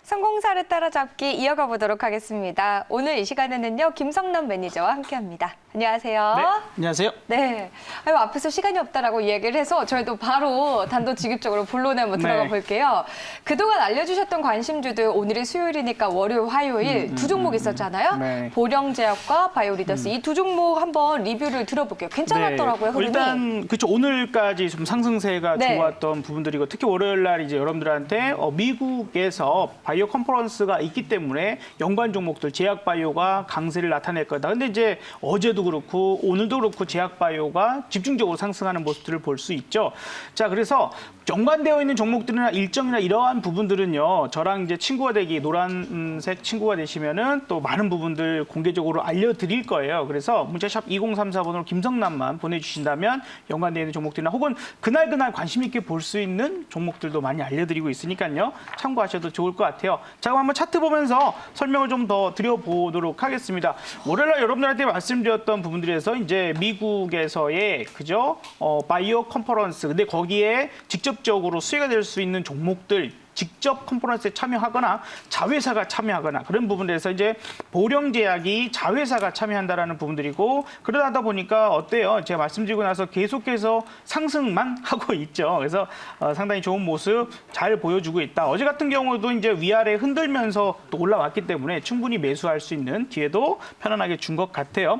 성공사를 따라잡기 이어가 보도록 하겠습니다. 오늘 이 시간에는요, 김성남 매니저와 함께합니다. 안녕하세요. 네, 안녕하세요. 네, 앞에서 시간이 없다라고 이야기를 해서 저희도 바로 단도직입적으로 본론에 한번 들어가 볼게요. 그동안 알려주셨던 관심주들 오늘이 수요일이니까 월요일, 화요일 두 종목 있었잖아요. 네. 보령제약과 바이오리더스 이 두 종목 한번 리뷰를 들어볼게요. 괜찮았더라고요, 흐름이. 일단 그렇죠. 오늘까지 좀 상승세가 네. 좋았던 부분들이고 특히 월요일 날 이제 여러분들한테 미국에서 바이오 컨퍼런스가 있기 때문에 연관 종목들 제약바이오가 강세를 나타낼 거다. 근데 이제 어제도 그렇고 오늘도 그렇고 제약바이오가 집중적으로 상승하는 모습들을 볼 수 있죠. 자, 그래서 연관되어 있는 종목들이나 일정이나 이러한 부분들은요. 저랑 이제 친구가 되기 노란색 친구가 되시면은 또 많은 부분들 공개적으로 알려드릴 거예요. 그래서 문자샵 2034번으로 김성남만 보내주신다면 연관되어 있는 종목들이나 혹은 그날 관심 있게 볼 수 있는 종목들도 많이 알려드리고 있으니까요. 참고하셔도 좋을 것 같아요. 자, 그럼 한번 차트 보면서 설명을 좀 더 드려보도록 하겠습니다. 월요일날 여러분들한테 말씀드렸던 부분들에서 이제 미국에서의 그죠? 바이오 컨퍼런스. 근데 거기에 직접적으로 수혜가 될 수 있는 종목들 직접 컨퍼런스에 참여하거나 자회사가 참여하거나 그런 부분에서 이제 보령제약이 자회사가 참여한다라는 부분들이고 그러다 보니까 어때요? 제가 말씀드리고 나서 계속해서 상승만 하고 있죠. 그래서 상당히 좋은 모습 잘 보여주고 있다. 어제 같은 경우도 이제 위아래 흔들면서 또 올라왔기 때문에 충분히 매수할 수 있는 기회도 편안하게 준 것 같아요.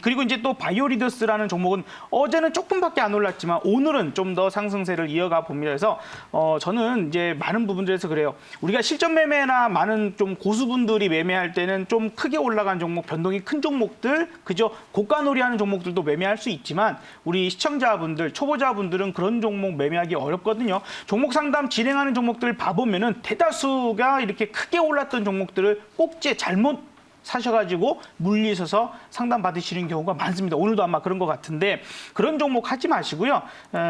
그리고 이제 또 바이오리더스라는 종목은 어제는 조금밖에 안 올랐지만 오늘은 좀 더 상승세를 이어가 봅니다. 그래서 저는 이제 많은 부분들에서 그래요. 우리가 실전 매매나 많은 좀 고수분들이 매매할 때는 좀 크게 올라간 종목, 변동이 큰 종목들, 그죠? 고가놀이하는 종목들도 매매할 수 있지만 우리 시청자분들, 초보자분들은 그런 종목 매매하기 어렵거든요. 종목 상담 진행하는 종목들 봐보면은 대다수가 이렇게 크게 올랐던 종목들을 꼭지 잘못 사셔가지고 물리셔서 상담 받으시는 경우가 많습니다. 오늘도 아마 그런 것 같은데 그런 종목 하지 마시고요.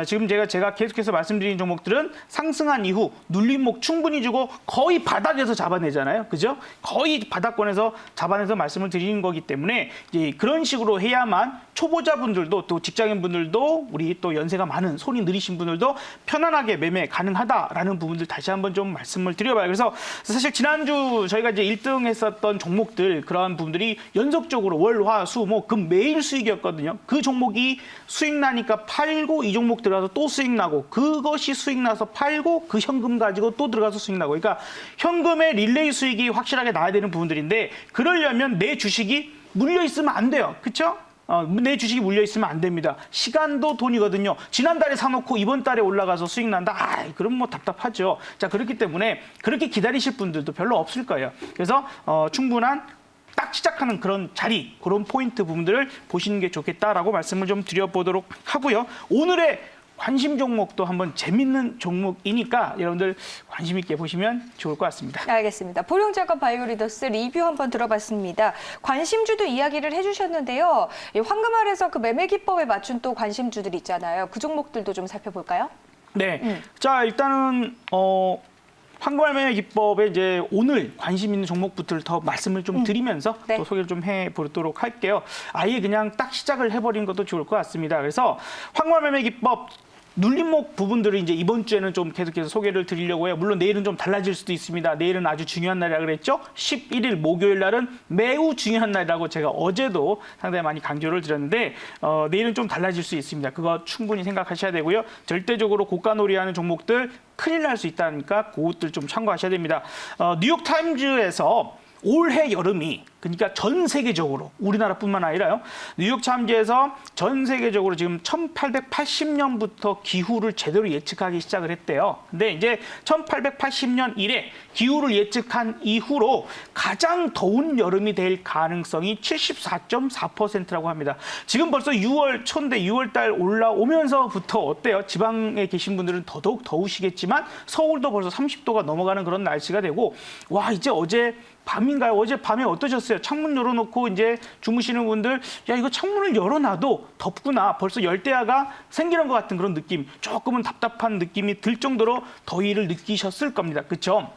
지금 제가 계속해서 말씀드린 종목들은 상승한 이후 눌림목 충분히 주고 거의 바닥에서 잡아내잖아요. 그죠? 거의 바닥권에서 잡아내서 말씀을 드리는 거기 때문에 이제 그런 식으로 해야만 초보자분들도 또 직장인분들도 우리 또 연세가 많은 손이 느리신 분들도 편안하게 매매 가능하다라는 부분들 다시 한번 좀 말씀을 드려봐요. 그래서 사실 지난주 저희가 이제 1등 했었던 종목들 그러한 부분들이 연속적으로 월, 화, 수, 목, 금 매일 수익이었거든요. 그 종목이 수익 나니까 팔고 이 종목 들어가서 또 수익 나고 그것이 수익 나서 팔고 그 현금 가지고 또 들어가서 수익 나고 그러니까 현금의 릴레이 수익이 확실하게 나야 되는 부분들인데 그러려면 내 주식이 물려 있으면 안 돼요. 그렇죠? 내 주식이 물려 있으면 안 됩니다. 시간도 돈이거든요. 지난달에 사놓고 이번 달에 올라가서 수익 난다. 그럼 뭐 답답하죠. 자, 그렇기 때문에 그렇게 기다리실 분들도 별로 없을 거예요. 그래서 충분한 딱 시작하는 그런 자리, 그런 포인트 부분들을 보시는 게 좋겠다라고 말씀을 좀 드려보도록 하고요. 오늘의 관심 종목도 한번 재밌는 종목이니까 여러분들 관심 있게 보시면 좋을 것 같습니다. 알겠습니다. 보령제약과 바이오리더스 리뷰 한번 들어봤습니다. 관심주도 이야기를 해주셨는데요. 이 황금알에서 그 매매 기법에 맞춘 또 관심주들 있잖아요. 그 종목들도 좀 살펴볼까요? 네. 자, 일단은 황금알 매매 기법에 이제 오늘 관심 있는 종목부터 더 말씀을 좀 드리면서 네. 또 소개를 좀 해보도록 할게요. 아예 그냥 딱 시작을 해버린 것도 좋을 것 같습니다. 그래서 황금알 매매 기법 눌림목 부분들을 이제 이번 주에는 좀 계속해서 소개를 드리려고 해요. 물론 내일은 좀 달라질 수도 있습니다. 내일은 아주 중요한 날이라 그랬죠. 11일 목요일 날은 매우 중요한 날이라고 제가 어제도 상당히 많이 강조를 드렸는데 내일은 좀 달라질 수 있습니다. 그거 충분히 생각하셔야 되고요. 절대적으로 고가놀이하는 종목들 큰일 날 수 있다니까 그것들 좀 참고하셔야 됩니다. 뉴욕타임즈에서 올해 여름이 그러니까 전 세계적으로 우리나라뿐만 아니라요. 뉴욕타임즈에서 전 세계적으로 지금 1880년부터 기후를 제대로 예측하기 시작을 했대요. 근데 이제 1880년 이래 기후를 예측한 이후로 가장 더운 여름이 될 가능성이 74.4%라고 합니다. 지금 벌써 6월 초인데 6월 달 올라오면서부터 어때요? 지방에 계신 분들은 더더욱 더우시겠지만 서울도 벌써 30도가 넘어가는 그런 날씨가 되고 와 이제 어제 밤인가요? 어제 밤에 어떠셨어요? 창문 열어놓고 이제 주무시는 분들 야 이거 창문을 열어놔도 덥구나 벌써 열대야가 생기는 것 같은 그런 느낌 조금은 답답한 느낌이 들 정도로 더위를 느끼셨을 겁니다. 그렇죠?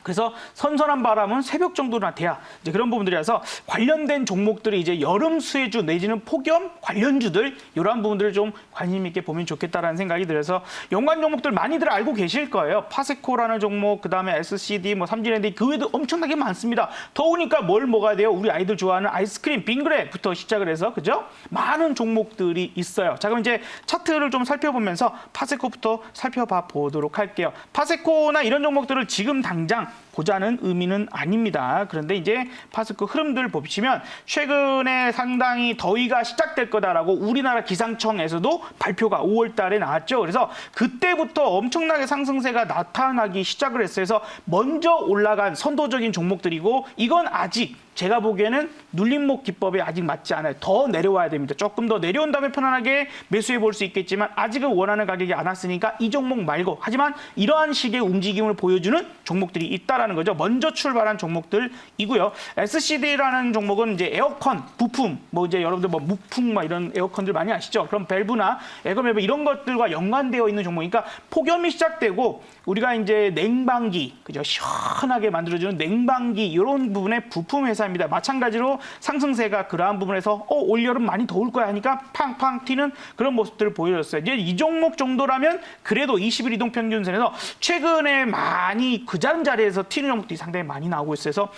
그래서 선선한 바람은 새벽 정도나 돼야 이제 그런 부분들이라서 관련된 종목들이 이제 여름 수혜주 내지는 폭염 관련주들 이러한 부분들을 좀 관심 있게 보면 좋겠다라는 생각이 들어서 연관 종목들 많이들 알고 계실 거예요. 파세코라는 종목, 그다음에 SCD, 뭐 삼진랜드 그 외에도 엄청나게 많습니다. 더우니까 뭘 먹어야 돼요? 우리 아이들 좋아하는 아이스크림, 빙그레부터 시작을 해서 그죠? 많은 종목들이 있어요. 자, 그럼 이제 차트를 좀 살펴보면서 파세코부터 살펴봐 보도록 할게요. 파세코나 이런 종목들을 지금 당장 보자는 의미는 아닙니다. 그런데 이제 파세코 흐름들 보시면 최근에 상당히 더위가 시작될 거다라고 우리나라 기상청에서도 발표가 5월 달에 나왔죠. 그래서 그때부터 엄청나게 상승세가 나타나기 시작을 했어요. 그래서 먼저 올라간 선도적인 종목들이고 이건 아직 제가 보기에는 눌림목 기법에 아직 맞지 않아요. 더 내려와야 됩니다. 조금 더 내려온 다음에 편안하게 매수해 볼 수 있겠지만 아직은 원하는 가격이 안 왔으니까 이 종목 말고 하지만 이러한 식의 움직임을 보여주는 종목들이 있다라는 거죠. 먼저 출발한 종목들이고요. SCD라는 종목은 이제 에어컨, 부품, 뭐 이제 여러분들 뭐 무풍 막 이런 에어컨들 많이 아시죠? 그럼 밸브나 에어컨 이런 것들과 연관되어 있는 종목이니까 폭염이 시작되고 우리가 이제 냉방기, 그죠? 시원하게 만들어주는 냉방기 이런 부분의 부품 회사입니다. 마찬가지로 상승세가 그러한 부분에서 올여름 많이 더울 거야 하니까 팡팡 튀는 그런 모습들을 보여줬어요. 이제 이 종목 정도라면 그래도 20일 이동평균선에서 최근에 많이 그 자리에서 튀는 종목들이 상당히 많이 나오고 있어요. 그래서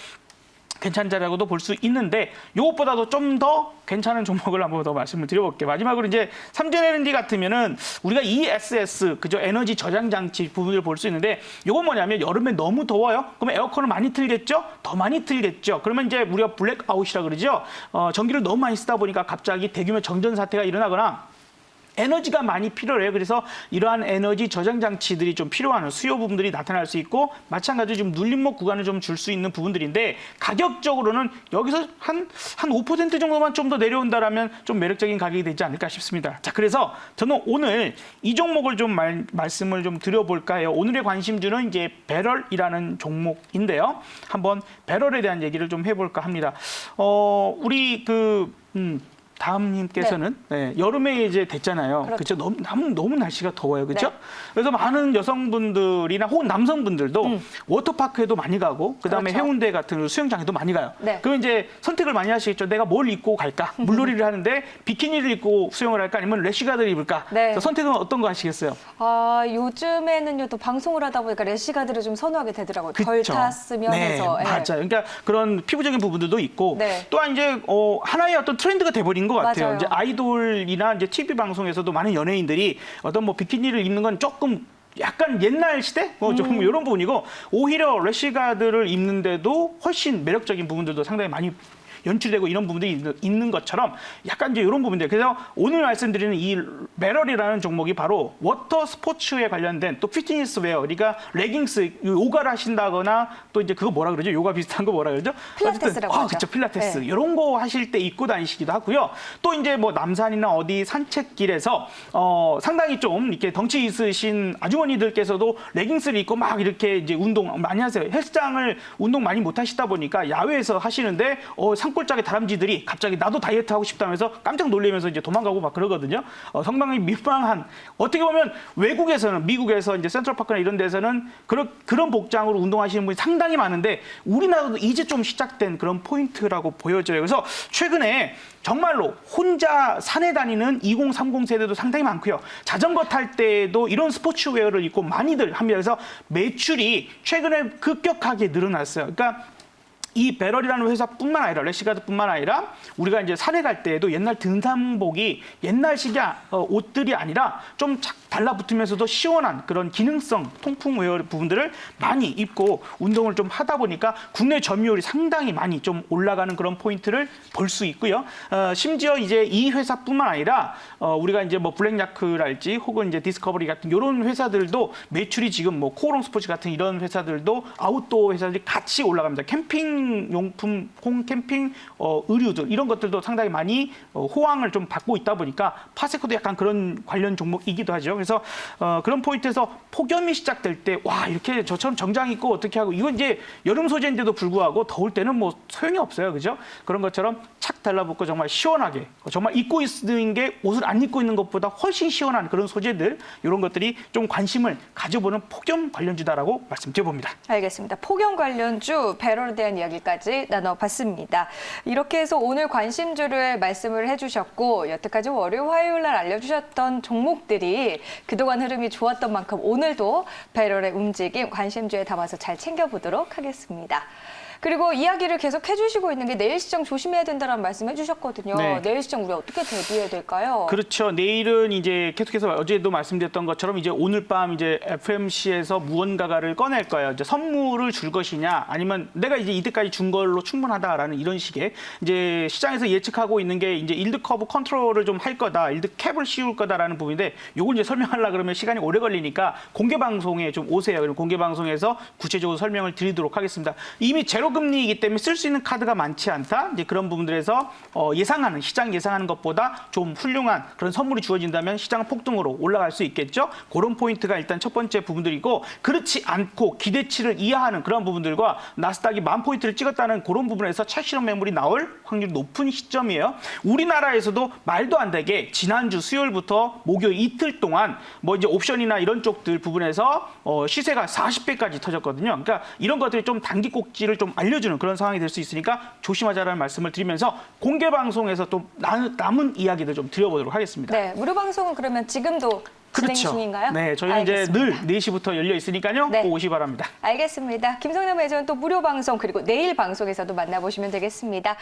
괜찮은 자리라고도 볼 수 있는데 이것보다도 좀 더 괜찮은 종목을 한번 더 말씀을 드려볼게요. 마지막으로 이제 삼진에너지 같으면은 우리가 ESS 그죠 에너지 저장 장치 부분을 볼 수 있는데 이건 뭐냐면 여름에 너무 더워요. 그러면 에어컨을 많이 틀겠죠? 더 많이 틀겠죠. 그러면 이제 우리가 블랙아웃이라 그러죠. 전기를 너무 많이 쓰다 보니까 갑자기 대규모 정전 사태가 일어나거나 에너지가 많이 필요해요. 그래서 이러한 에너지 저장 장치들이 좀 필요한 수요 부분들이 나타날 수 있고 마찬가지로 지금 눌림목 구간을 좀 줄 수 있는 부분들인데 가격적으로는 여기서 한 5% 정도만 좀 더 내려온다라면 좀 매력적인 가격이 되지 않을까 싶습니다. 자, 그래서 저는 오늘 이 종목을 좀 말씀을 좀 드려볼까 해요. 오늘의 관심주는 이제 배럴이라는 종목인데요. 한번 배럴에 대한 얘기를 좀 해볼까 합니다. 우리 다음님께서는 네, 여름에 이제 됐잖아요. 그렇죠? 너무 날씨가 더워요. 그렇죠? 네. 그래서 많은 여성분들이나 혹은 남성분들도 워터파크에도 많이 가고 그다음에 그렇죠. 해운대 같은 수영장에도 많이 가요. 네. 그럼 이제 선택을 많이 하시겠죠. 내가 뭘 입고 갈까? 물놀이를 하는데 비키니를 입고 수영을 할까? 아니면 래시가드를 입을까? 네. 그래서 선택은 어떤 거 하시겠어요? 요즘에는요 또 방송을 하다 보니까 래시가드를 좀 선호하게 되더라고요. 덜 탔으면 네, 해서. 맞아요. 그러니까 그런 피부적인 부분들도 있고 네. 또한 이제 하나의 어떤 트렌드가 돼버린 것 같아요. 맞아요. 이제 아이돌이나 이제 TV 방송에서도 많은 연예인들이 어떤 뭐 비키니를 입는 건 조금 약간 옛날 시대? 좀 이런 부분이고 오히려 래시가드를 입는데도 훨씬 매력적인 부분들도 상당히 많이 연출되고 이런 부분들이 있는 것처럼 약간 이제 이런 부분들. 그래서 오늘 말씀드리는 이 배럴이라는 종목이 바로 워터 스포츠에 관련된 또 피트니스 웨어, 그러니까 레깅스, 요가를 하신다거나 또 이제 그거 뭐라 그러죠? 요가 비슷한 거 뭐라 그러죠? 필라테스라고 하죠. 그렇죠. 필라테스. 네. 이런 거 하실 때 입고 다니시기도 하고요. 또 이제 뭐 남산이나 어디 산책길에서 상당히 좀 이렇게 덩치 있으신 아주머니들께서도 레깅스를 입고 막 이렇게 이제 운동 많이 하세요. 헬스장을 운동 많이 못 하시다 보니까 야외에서 하시는데 산골짜기 다람쥐들이 갑자기 나도 다이어트 하고 싶다면서 깜짝 놀라면서 이제 도망가고 막 그러거든요. 상당히 민망한 어떻게 보면 외국에서는 미국에서 이제 센트럴파크나 이런 데서는 그런 복장으로 운동하시는 분이 상당히 많은데 우리나라도 이제 좀 시작된 그런 포인트라고 보여져요. 그래서 최근에 정말로 혼자 산에 다니는 2030 세대도 상당히 많고요. 자전거 탈 때도 이런 스포츠웨어를 입고 많이들 합니다. 그래서 매출이 최근에 급격하게 늘어났어요. 그러니까 이 배럴이라는 회사뿐만 아니라 래시가드뿐만 아니라 우리가 이제 산에 갈 때에도 옛날 등산복이 옛날식의 옷들이 아니라 좀 달라붙으면서도 시원한 그런 기능성 통풍 웨어 부분들을 많이 입고 운동을 좀 하다 보니까 국내 점유율이 상당히 많이 좀 올라가는 그런 포인트를 볼 수 있고요. 심지어 이제 이 회사뿐만 아니라 우리가 이제 뭐 블랙야크랄지 혹은 이제 디스커버리 같은 이런 회사들도 매출이 지금 뭐 코오롱 스포츠 같은 이런 회사들도 아웃도어 회사들이 같이 올라갑니다. 캠핑 캠핑 의류들 이런 것들도 상당히 많이 호황을 좀 받고 있다 보니까 파세코도 약간 그런 관련 종목이기도 하죠. 그래서 그런 포인트에서 폭염이 시작될 때 와 이렇게 저처럼 정장 입고 어떻게 하고 이건 이제 여름 소재인데도 불구하고 더울 때는 뭐 소용이 없어요, 그죠? 그런 것처럼 착 달라붙고 정말 시원하게 정말 입고 있는 게 옷을 안 입고 있는 것보다 훨씬 시원한 그런 소재들 이런 것들이 좀 관심을 가져보는 폭염 관련주다라고 말씀드려봅니다. 알겠습니다. 폭염 관련주 배럴에 대한 이야기까지 나눠봤습니다. 이렇게 해서 오늘 관심주를 말씀을 해주셨고 여태까지 월요일, 화요일 날 알려주셨던 종목들이 그동안 흐름이 좋았던 만큼 오늘도 배럴의 움직임 관심주에 담아서 잘 챙겨보도록 하겠습니다. 그리고 이야기를 계속 해주시고 있는 게 내일 시장 조심해야 된다는 말씀 해주셨거든요. 네. 내일 시장 우리 어떻게 대비해야 될까요? 그렇죠. 내일은 이제 계속해서 어제도 말씀드렸던 것처럼 이제 오늘 밤 이제 FMC에서 무언가를 꺼낼 거예요. 이제 선물을 줄 것이냐 아니면 내가 이제 이때까지 준 걸로 충분하다라는 이런 식의 이제 시장에서 예측하고 있는 게 이제 일드 커브 컨트롤을 좀 할 거다, 일드 캡을 씌울 거다라는 부분인데 요걸 이제 설명하려 그러면 시간이 오래 걸리니까 공개 방송에 좀 오세요. 그럼 공개 방송에서 구체적으로 설명을 드리도록 하겠습니다. 이미 제로 금리이기 때문에 쓸 수 있는 카드가 많지 않다. 이제 그런 부분들에서 시장 예상하는 것보다 좀 훌륭한 그런 선물이 주어진다면 시장 폭등으로 올라갈 수 있겠죠. 그런 포인트가 일단 첫 번째 부분들이고 그렇지 않고 기대치를 이하하는 그런 부분들과 나스닥이 10,000포인트를 찍었다는 그런 부분에서 차실험 매물이 나올 확률이 높은 시점이에요. 우리나라에서도 말도 안 되게 지난주 수요일부터 목요일 이틀 동안 뭐 이제 옵션이나 이런 쪽들 부분에서 시세가 40배까지 터졌거든요. 그러니까 이런 것들이 좀 단기 꼭지를 좀 알려주는 그런 상황이 될 수 있으니까 조심하자라는 말씀을 드리면서 공개 방송에서 또 남은 이야기들 좀 드려보도록 하겠습니다. 네, 무료 방송은 그러면 지금도 진행 중인가요? 네, 저희는 알겠습니다. 이제 늘 4시부터 열려 있으니까요. 네. 꼭 오시 바랍니다. 알겠습니다. 김성남 매저는 또 무료 방송 그리고 내일 방송에서도 만나보시면 되겠습니다.